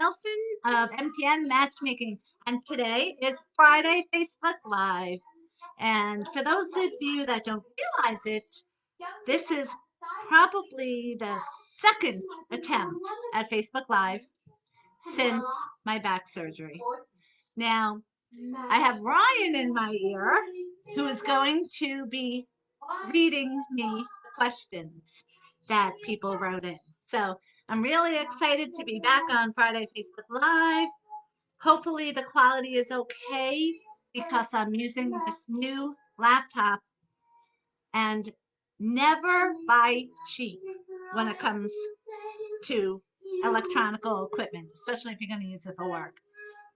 Nelson of MTN Matchmaking, and today is Friday Facebook Live. And for those of you that don't realize it, this is probably the second attempt at Facebook Live since my back surgery. Now, I have Ryan in my ear who is going to be reading me questions that people wrote in. So I'm really excited to be back on Friday Facebook Live. Hopefully the quality is okay because I'm using this new laptop, and never buy cheap when it comes to electronical equipment, especially if you're going to use it for work.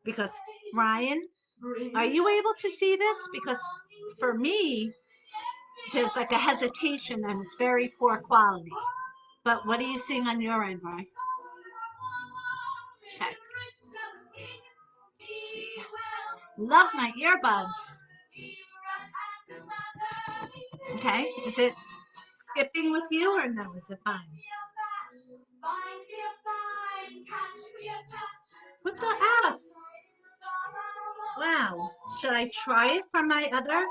Because Ryan, are you able to see this? Because for me, there's like a hesitation and it's very poor quality. But what are you seeing on your end, Ryan? Okay. Let's see. Love my earbuds. Okay. Is it skipping with you or no? Is it fine? What the ass? Wow. Should I try it from my other?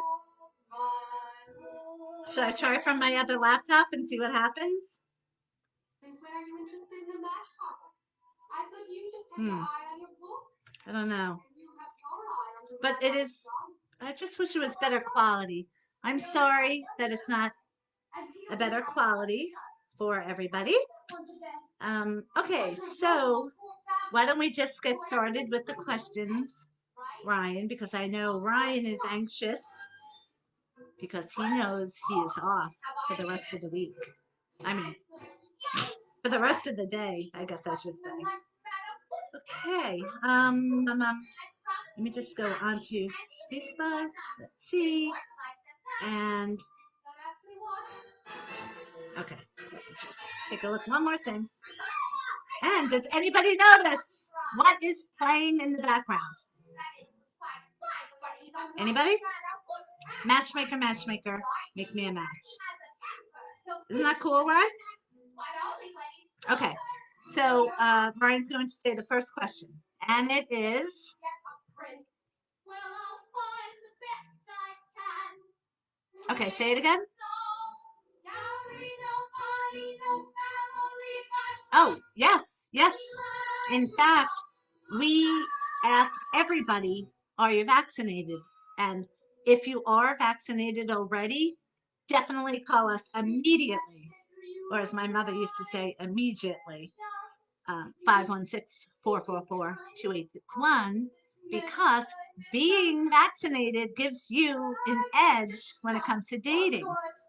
Should I try from my other laptop and see what happens? Since when are you interested in a match couple? I thought you just had your eye on your books. I don't know. And you have your eye on your But it is, I just wish it was better quality. I'm sorry that it's not a better quality for everybody. Okay, so why don't we just get started with the questions, Ryan, because I know Ryan is anxious because he knows he is off for the rest of the week. I mean, for the rest of the day, I guess I should say. Okay, let me just go onto Facebook. Let's see. And okay, let me just take a look. One more thing. And does anybody notice what is playing in the background? Anybody? Matchmaker, matchmaker, make me a match. Isn't that cool, right? Okay, so Brian's going to say the first question, and it is. Okay, say it again. Oh, yes, yes. In fact, we ask everybody, are you vaccinated? And if you are vaccinated already, definitely call us immediately. Or as my mother used to say, immediately. 516-444-2861, because being vaccinated gives you an edge when it comes to dating.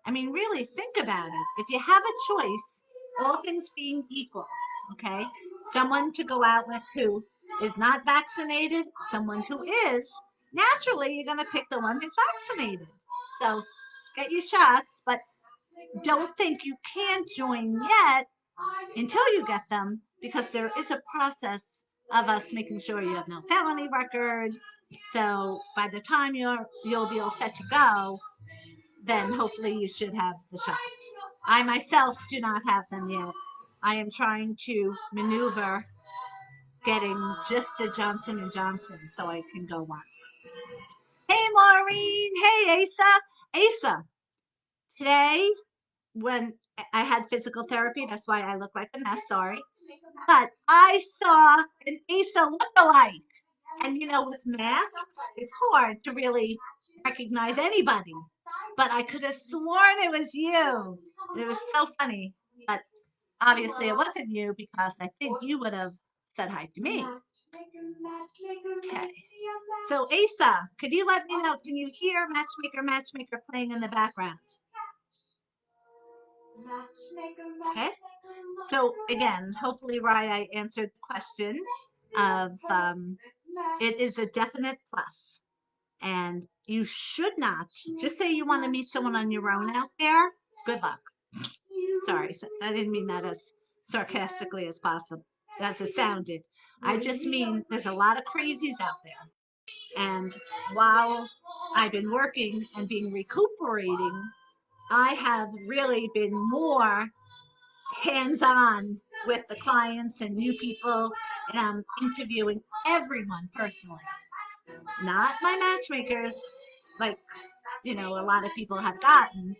I mean, really think about it. If you have a choice, all things being equal, okay, someone to go out with who is not vaccinated, someone who is, naturally you're going to pick the one who's vaccinated. So get your shots, but don't think you can't join yet until you get them, because there is a process of us making sure you have no felony record. So by the time you'll be all set to go, then hopefully you should have the shots. I myself do not have them yet. I am trying to maneuver getting just the Johnson and Johnson so I can go once. Hey Maureen, hey Asa, today when I had physical therapy, that's why I look like a mess, sorry. But I saw an Asa lookalike. And you know, with masks, it's hard to really recognize anybody. But I could have sworn it was you. It was so funny. But obviously it wasn't you, because I think you would have said hi to me. Okay. So Asa, could you let me know, can you hear Matchmaker, Matchmaker playing in the background? Okay. So again, hopefully, Rye, I answered the question of it is a definite plus. And you should not, just say you want to meet someone on your own out there, good luck. Sorry, I didn't mean that as sarcastically as possible, as it sounded. I just mean there's a lot of crazies out there. And while I've been working and being recuperating, I have really been more hands-on with the clients and new people, and I'm interviewing everyone personally, not my matchmakers, like a lot of people have gotten.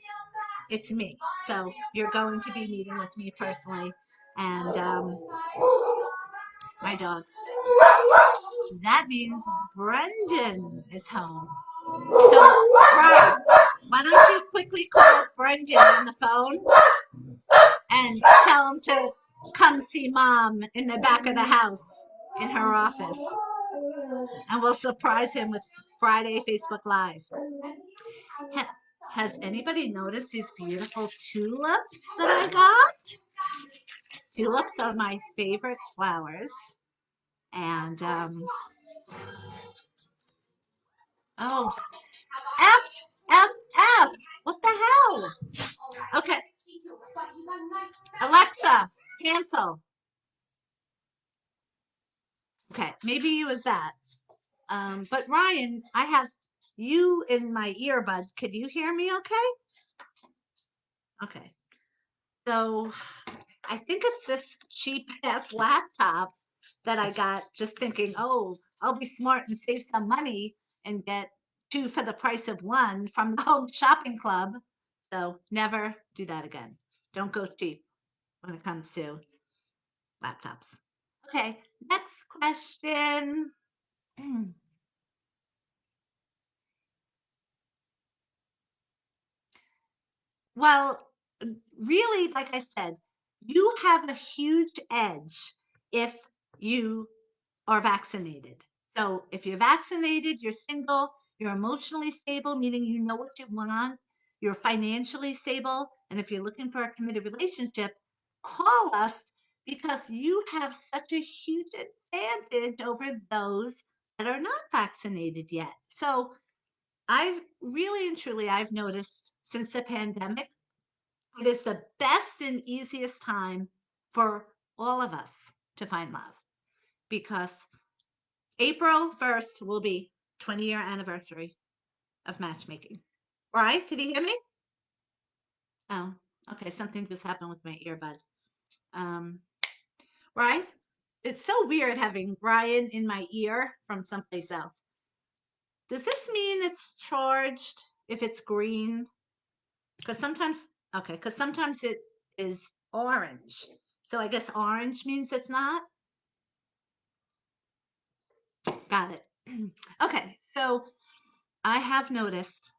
It's me. So you're going to be meeting with me personally, and my dogs. That means Brendan is home. So, Brian, why don't you quickly call Brendan on the phone and tell him to come see Mom in the back of the house in her office, and we'll surprise him with Friday Facebook Live. Has anybody noticed these beautiful tulips that I got? Tulips are my favorite flowers. And, oh, F, F, F. What the hell? Okay. Alexa, cancel. Okay, maybe it was that. But Ryan, I have you in my earbud. Could you hear me okay? Okay. So I think it's this cheap ass laptop that I got just thinking, oh, I'll be smart and save some money and get two for the price of one from the Home Shopping Club. So never do that again. Don't go cheap when it comes to laptops. Okay, next question. Well, really, like I said, you have a huge edge if you are vaccinated. So if you're vaccinated, you're single, you're emotionally stable, meaning you know what you want, you're financially stable, and if you're looking for a committed relationship, call us because you have such a huge advantage over those that are not vaccinated yet. So I've really and truly I've noticed since the pandemic, it is the best and easiest time for all of us to find love because April 1st will be 20-year anniversary of matchmaking. Right? Can you hear me? Oh, okay. Something just happened with my earbud. Um, right? It's so weird having Ryan in my ear from someplace else. Does this mean it's charged if it's green? Because sometimes, okay, because sometimes it is orange. So I guess orange means it's not. Got it. Okay, so I have noticed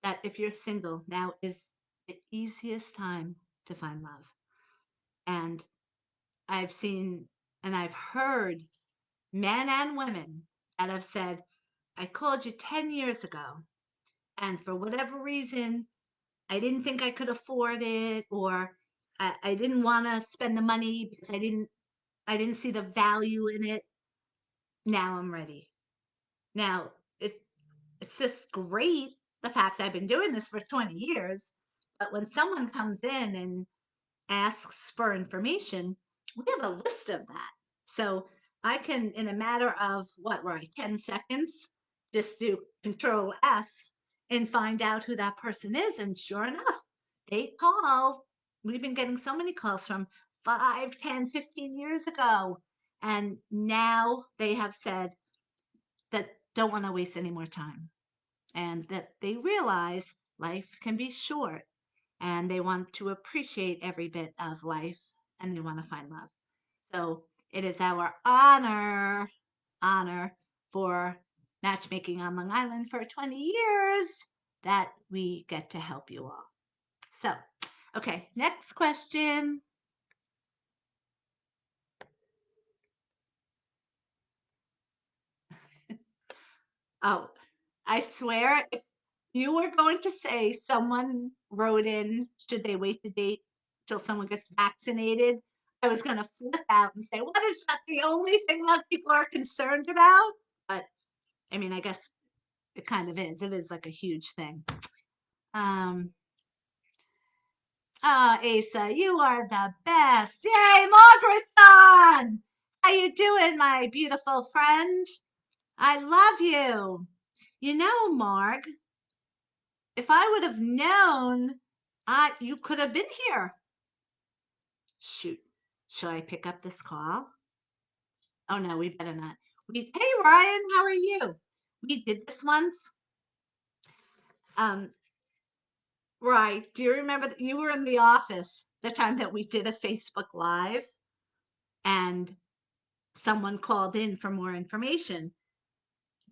that if you're single, now is the easiest time to find love. And I've seen and I've heard men and women that have said, I called you 10 years ago, and for whatever reason, I didn't think I could afford it, or I didn't want to spend the money because I didn't see the value in it. Now I'm ready. Now it's just great the fact I've been doing this for 20 years, but when someone comes in and asks for information, we have a list of that. So I can, in a matter of what, right, 10 seconds, just do Control F and find out who that person is. And sure enough, they call. We've been getting so many calls from 5, 10, 15 years ago. And now they have said that don't want to waste any more time and that they realize life can be short and they want to appreciate every bit of life and they want to find love. So it is our honor for matchmaking on Long Island for 20 years that we get to help you all. So, okay, next question. Oh, I swear, if you were going to say someone wrote in, should they wait the date till someone gets vaccinated? I was going to flip out and say, what is that the only thing that people are concerned about? But I mean, I guess it kind of is. It is like a huge thing. Um, Asa, you are the best. Yay, Margaret-san! How you doing, my beautiful friend? I love you. You know, Marg, if I would have known, you could have been here. Shoot. Shall I pick up this call? Oh no, we better not. Hey Ryan, how are you? We did this once. Um, right. Do you remember that you were in the office the time that we did a Facebook Live and someone called in for more information,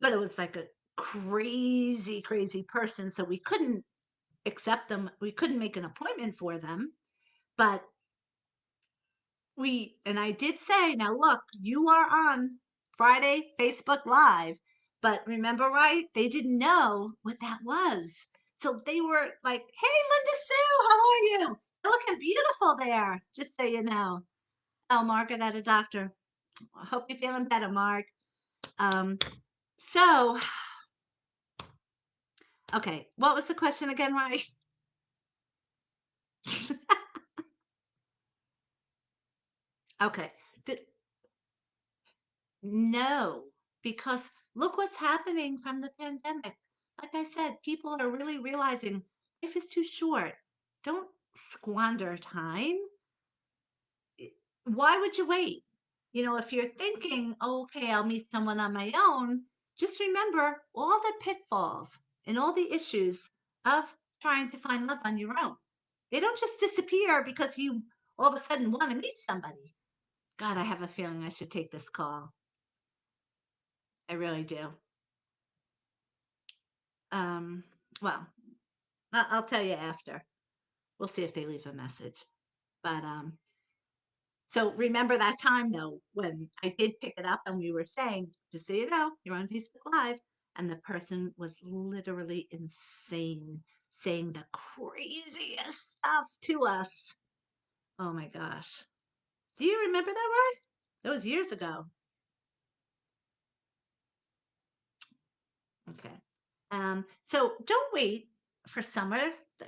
but it was like a crazy, crazy person, so we couldn't accept them. We couldn't make an appointment for them, but and I did say, now look, you are on Friday Facebook Live, but remember, right? They didn't know what that was. So they were like, hey, Linda Sue, how are you? You're looking beautiful there, just so you know. Oh, Margaret at a doctor. I hope you're feeling better, Mark. Um, so, okay, what was the question again, right? Okay. No, because look what's happening from the pandemic. Like I said, people are really realizing life is too short. Don't squander time. Why would you wait? If you're thinking, oh, okay, I'll meet someone on my own, just remember all the pitfalls and all the issues of trying to find love on your own. They don't just disappear because you all of a sudden want to meet somebody. God, I have a feeling I should take this call. I really do. Um, well, I'll tell you after. We'll see if they leave a message. But so remember that time though when I did pick it up and we were saying, just so you know, you're on Facebook Live, and the person was literally insane, saying the craziest stuff to us. Oh my gosh. Do you remember that, right? That was years ago. Okay. So don't wait for summer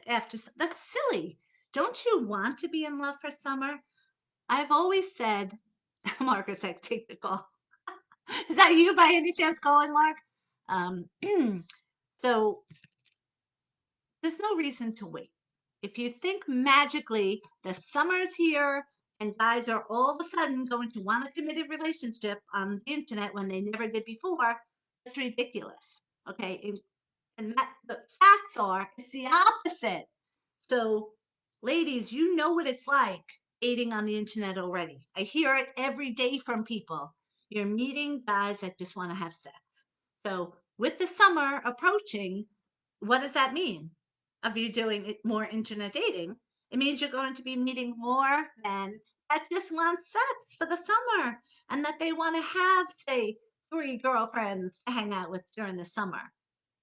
that's silly. Don't you want to be in love for summer? I've always said, Margaret's like, take the call. Is that you by any chance calling, Mark? Um, so there's no reason to wait. If you think magically the summer's here and guys are all of a sudden going to want a committed relationship on the internet when they never did before, it's ridiculous. Okay. And the facts are it's the opposite. So, ladies, you know what it's like dating on the internet already. I hear it every day from people. You're meeting guys that just want to have sex. So, with the summer approaching, what does that mean? Of you doing more internet dating, it means you're going to be meeting more men that just want sex for the summer and that they want to have, say, 3 girlfriends to hang out with during the summer.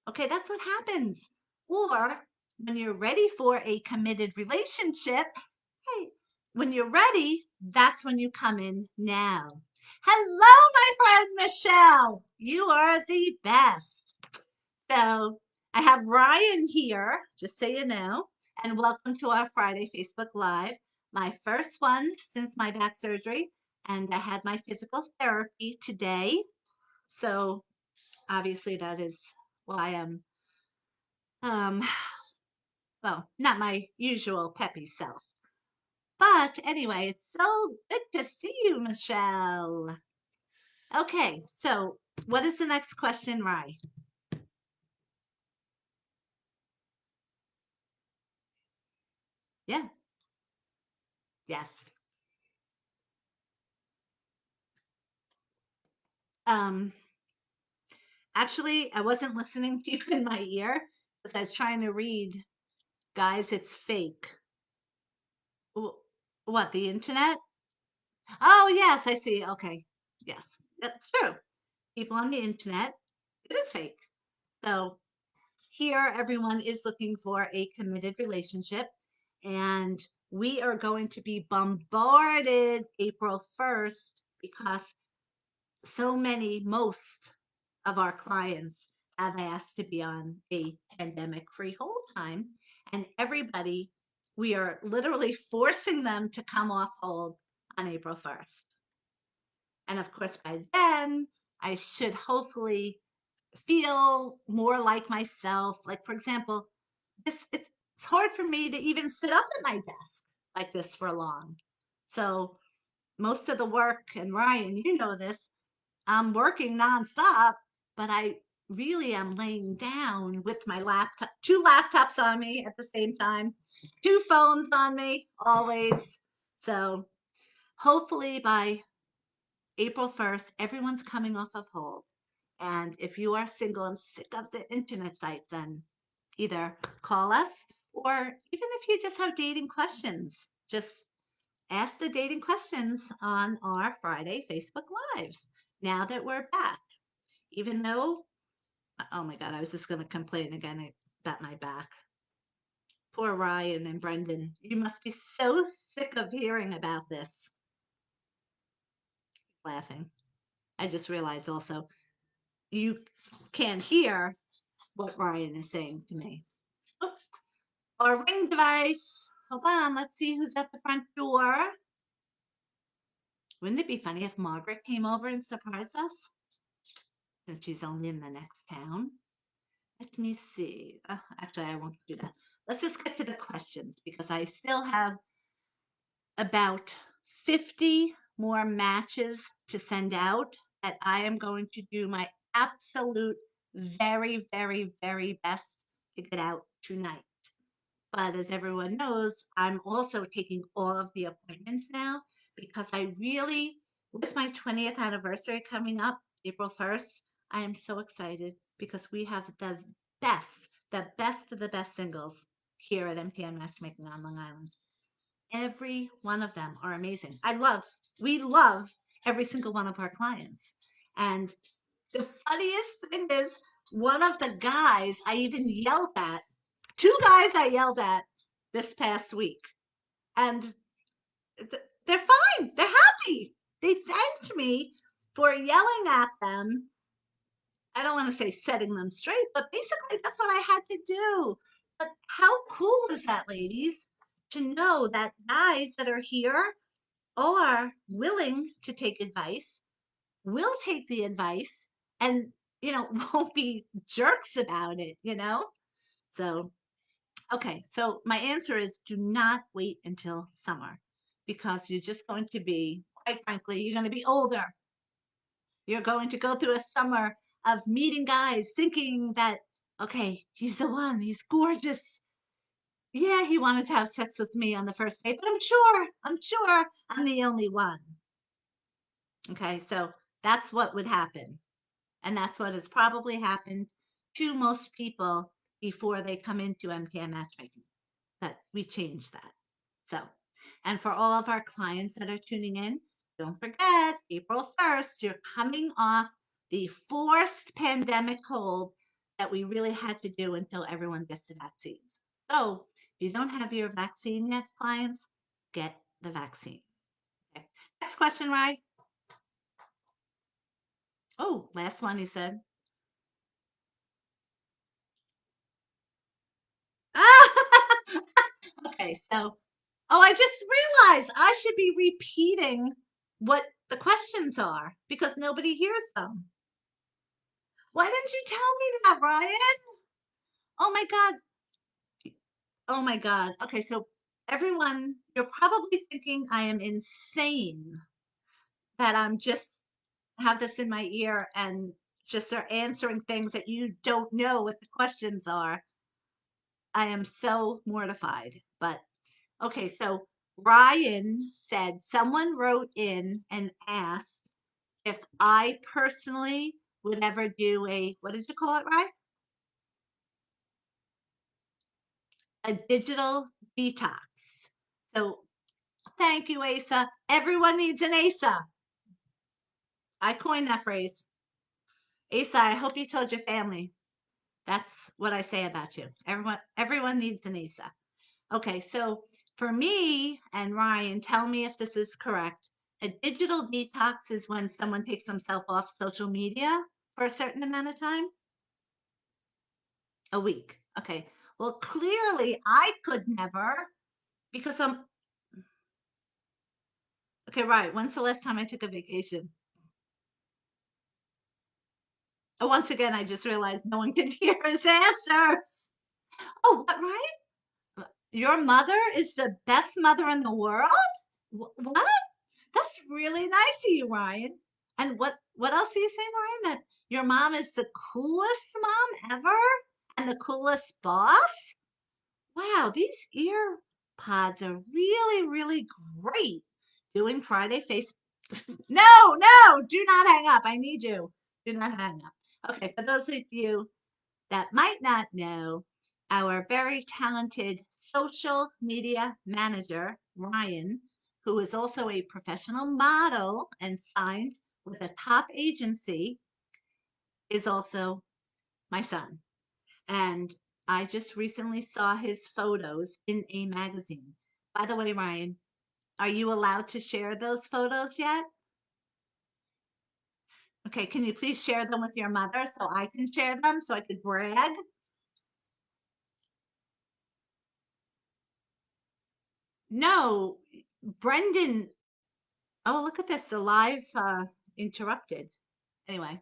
Okay, that's what happens. Or when you're ready for a committed relationship, hey, when you're ready, that's when you come in now. Hello, my friend Michelle. You are the best. So I have Ryan here, just so you know, and welcome to our Friday Facebook Live. My first one since my back surgery, and I had my physical therapy today. So obviously that is why I'm um well, not my usual peppy self. But anyway, it's so good to see you, Michelle. Okay, so what is the next question, Rye? Yeah, yes. Um, Actually, I wasn't listening to you in my ear because I was trying to read. Guys, it's fake. What, the internet? Oh, yes, I see. Okay. Yes, that's true. People on the internet, it is fake. So here, everyone is looking for a committed relationship, and we are going to be bombarded April 1st because most of our clients have asked to be on a pandemic free hold time. And everybody, we are literally forcing them to come off hold on April 1st. And of course, by then, I should hopefully feel more like myself. Like, for example, it's hard for me to even sit up at my desk like this for long. So most of the work, and Ryan, you know this, I'm working nonstop, but I really am laying down with my laptop, two laptops on me at the same time, two phones on me always. So hopefully by April 1st, everyone's coming off of hold. And if you are single and sick of the internet sites, then either call us, or even if you just have dating questions, just ask the dating questions on our Friday Facebook Lives now that we're back. Even though, oh my God, I was just going to complain again about my back. Poor Ryan and Brendan. You must be so sick of hearing about this. Laughing. I just realized also you can't hear what Ryan is saying to me. Oh, our ring device. Hold on, let's see who's at the front door. Wouldn't it be funny if Margaret came over and surprised us? Since she's only in the next town. Let me see. Actually, I won't do that. Let's just get to the questions because I still have about 50 more matches to send out that I am going to do my absolute very, very, very best to get out tonight. But as everyone knows, I'm also taking all of the appointments now because I really, with my 20th anniversary coming up, April 1st, I am so excited because we have the best of the best singles here at MTN Matchmaking on Long Island. Every one of them are amazing. We love every single one of our clients. And the funniest thing is, one of the guys I even yelled at, two guys I yelled at this past week, and they're fine. They're happy. They thanked me for yelling at them. I don't want to say setting them straight, but basically that's what I had to do. But how cool is that, ladies, to know that guys that are here are willing to take advice, will take the advice, and won't be jerks about it. So okay, so my answer is do not wait until summer because you're just going to be, quite frankly, you're going to be older. You're going to go through a summer of meeting guys thinking that, okay, he's the one, he's gorgeous. Yeah, he wanted to have sex with me on the first date, but I'm sure I'm the only one. Okay, so that's what would happen. And that's what has probably happened to most people before they come into MTM matchmaking. But we changed that. So, and for all of our clients that are tuning in, don't forget April 1st, you're coming off the forced pandemic hold that we really had to do until everyone gets the vaccines. So, if you don't have your vaccine yet, clients, get the vaccine. Okay. Next question, Rye. Oh, last one, he said. Okay, so, oh, I just realized I should be repeating what the questions are because nobody hears them. Why didn't you tell me that, Ryan? Oh my God. Oh my God. Okay, so everyone, you're probably thinking I am insane that I'm just have this in my ear and just are answering things that you don't know what the questions are. I am so mortified. But okay, so Ryan said someone wrote in and asked if I personally would ever do what did you call it, Ryan? A digital detox. So thank you, Asa. Everyone needs an Asa. I coined that phrase. Asa, I hope you told your family. That's what I say about you. Everyone needs an Asa. Okay, so for me and Ryan, tell me if this is correct. A digital detox is when someone takes themselves off social media for a certain amount of time? A week. Okay. Well, clearly I could never because I'm okay, right. When's the last time I took a vacation? Oh, once again, I just realized no one can hear his answers. Oh, what, right? Your mother is the best mother in the world? What? That's really nice of you, Ryan. And what else do you say, Ryan? That your mom is the coolest mom ever and the coolest boss? Wow, these ear pods are really, really great. Doing Friday face. No, no, do not hang up. I need you. Do not hang up. Okay, for those of you that might not know, our very talented social media manager, Ryan, who is also a professional model and signed with a top agency, is also my son. And I just recently saw his photos in a magazine. By the way, Ryan, are you allowed to share those photos yet? Okay, can you please share them with your mother so I can share them so I could brag? No, Brendan. Oh, look at this. The live interrupted. Anyway,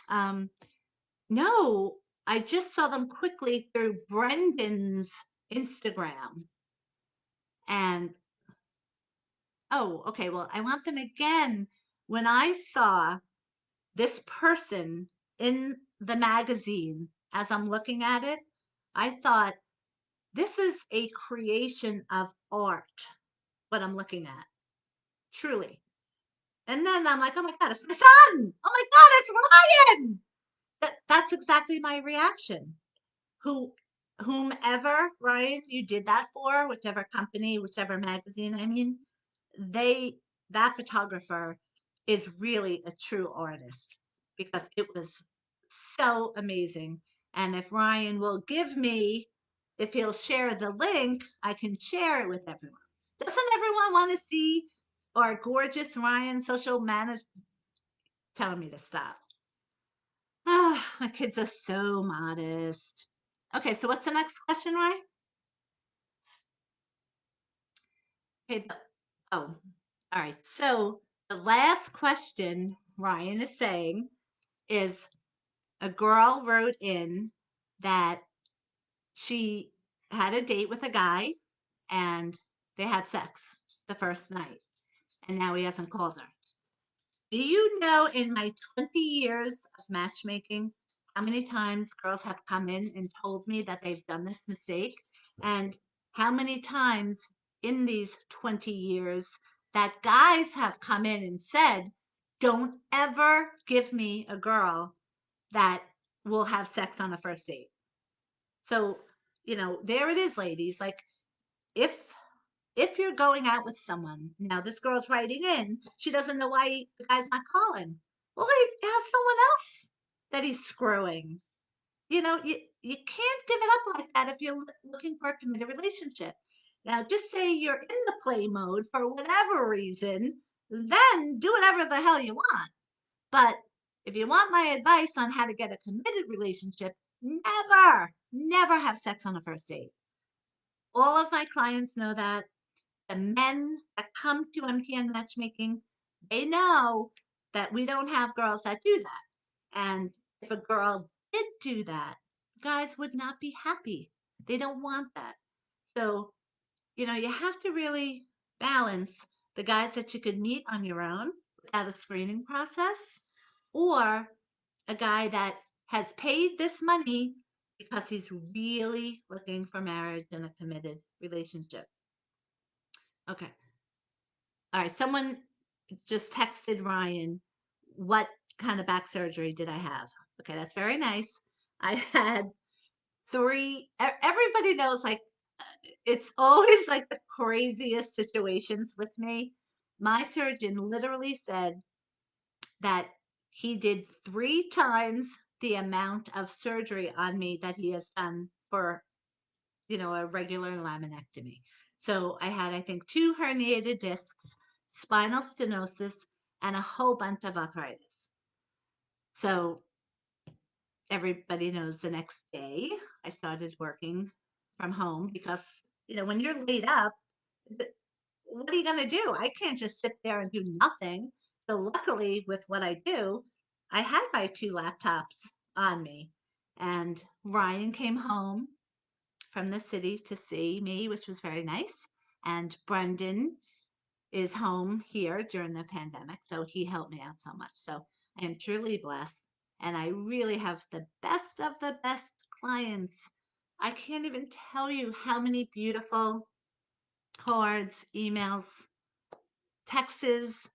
um, no, I just saw them quickly through Brendan's Instagram. And oh, okay. Well, I want them again. When I saw this person in the magazine, as I'm looking at it, I thought, this is a creation of art, what I'm looking at, truly. And then I'm like, oh my God, it's my son. Oh my God, it's Ryan. That's exactly my reaction. Who, whomever, Ryan, you did that for, whichever company, whichever magazine, I mean, they, that photographer is really a true artist because it was so amazing. And if Ryan will give me, if he'll share the link, I can share it with everyone. Doesn't everyone want to see our gorgeous Ryan social manager telling me to stop? Ah, my kids are so modest. Okay, so what's the next question, Ryan? Okay, oh, all right. So the last question Ryan is saying is a girl wrote in that she had a date with a guy and they had sex the first night, and now he hasn't called her. Do you know in my 20 years of matchmaking, how many times girls have come in and told me that they've done this mistake? And how many times in these 20 years that guys have come in and said, don't ever give me a girl that will have sex on the first date? So, there it is, ladies. Like, if if you're going out with someone, now this girl's writing in, she doesn't know why the guy's not calling. Well, he has someone else that he's screwing. You can't give it up like that if you're looking for a committed relationship. Now, just say you're in the play mode for whatever reason, then do whatever the hell you want. But if you want my advice on how to get a committed relationship, never, never have sex on a first date. All of my clients know that. The men that come to MTN matchmaking, they know that we don't have girls that do that. And if a girl did do that, guys would not be happy. They don't want that. So, you have to really balance the guys that you could meet on your own without a screening process, or a guy that has paid this money because he's really looking for marriage and a committed relationship. Okay. All right, someone just texted Ryan, what kind of back surgery did I have? Okay, that's very nice. I had everybody knows, like, it's always like the craziest situations with me. My surgeon literally said that he did 3 times the amount of surgery on me that he has done for, a regular laminectomy. So I had, I think, 2 herniated discs, spinal stenosis, and a whole bunch of arthritis. So everybody knows the next day I started working from home because, when you're laid up, what are you going to do? I can't just sit there and do nothing. So luckily, with what I do, I had my 2 laptops on me. And Ryan came home from the city to see me, which was very nice. And Brendan is home here during the pandemic, so he helped me out so much. So I am truly blessed, and I really have the best of the best clients. I can't even tell you how many beautiful cards, emails, texts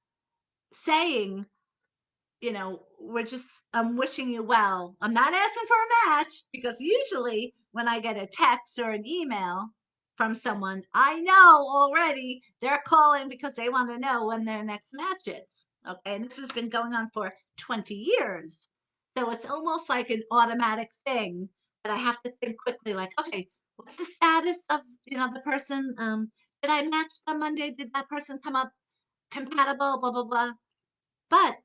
saying, we're just, I'm wishing you well. I'm not asking for a match because usually when I get a text or an email from someone, I know already they're calling because they want to know when their next match is. Okay. And this has been going on for 20 years. So it's almost like an automatic thing that I have to think quickly, like, okay, what's the status of, the person? Did I match them Monday? Did that person come up compatible? Blah, blah, blah. But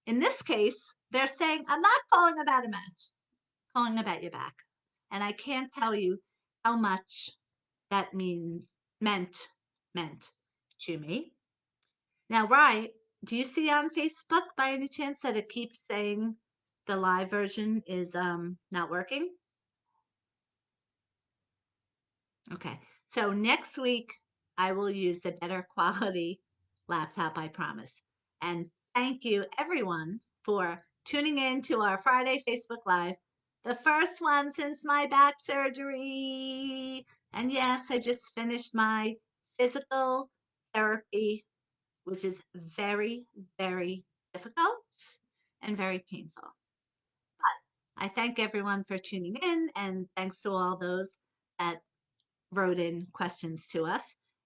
in this case, they're saying, I'm not calling about a match, calling about your back. And I can't tell you how much that meant meant to me. Now, right, do you see on Facebook by any chance that it keeps saying the live version is not working? Okay. So next week I will use a better quality laptop, I promise. And thank you everyone for tuning in to our Friday Facebook Live, the first one since my back surgery. And yes, I just finished my physical therapy, which is very, very difficult and very painful. But I thank everyone for tuning in, and thanks to all those that wrote in questions to us.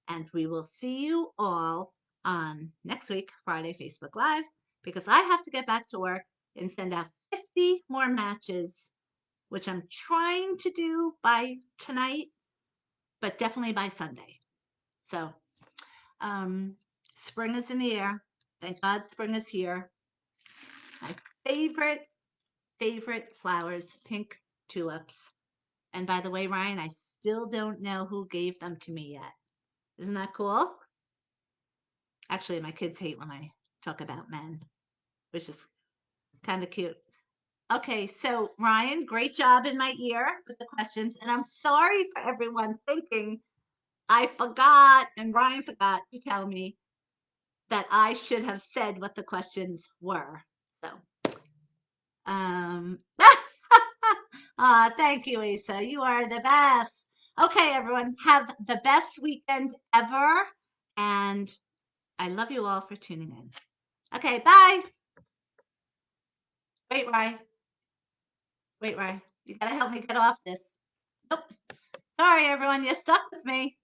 And we will see you all on next week, Friday, Facebook Live, because I have to get back to work and send out 50 more matches, which I'm trying to do by tonight, but definitely by Sunday. So, um, spring is in the air. Thank God spring is here. My favorite, favorite flowers, pink tulips. And by the way, Ryan, I still don't know who gave them to me yet. Isn't that cool? Actually, my kids hate when I talk about men, which is kind of cute. Okay, so Ryan, great job in my ear with the questions. And I'm sorry for everyone thinking I forgot and Ryan forgot to tell me that I should have said what the questions were. So, um, thank you, Asa. You are the best. Okay, everyone, have the best weekend ever. And I love you all for tuning in. Okay, bye. Wait, Ryan. Wait, Ryan. You gotta help me get off this. Nope. Sorry, everyone. You're stuck with me.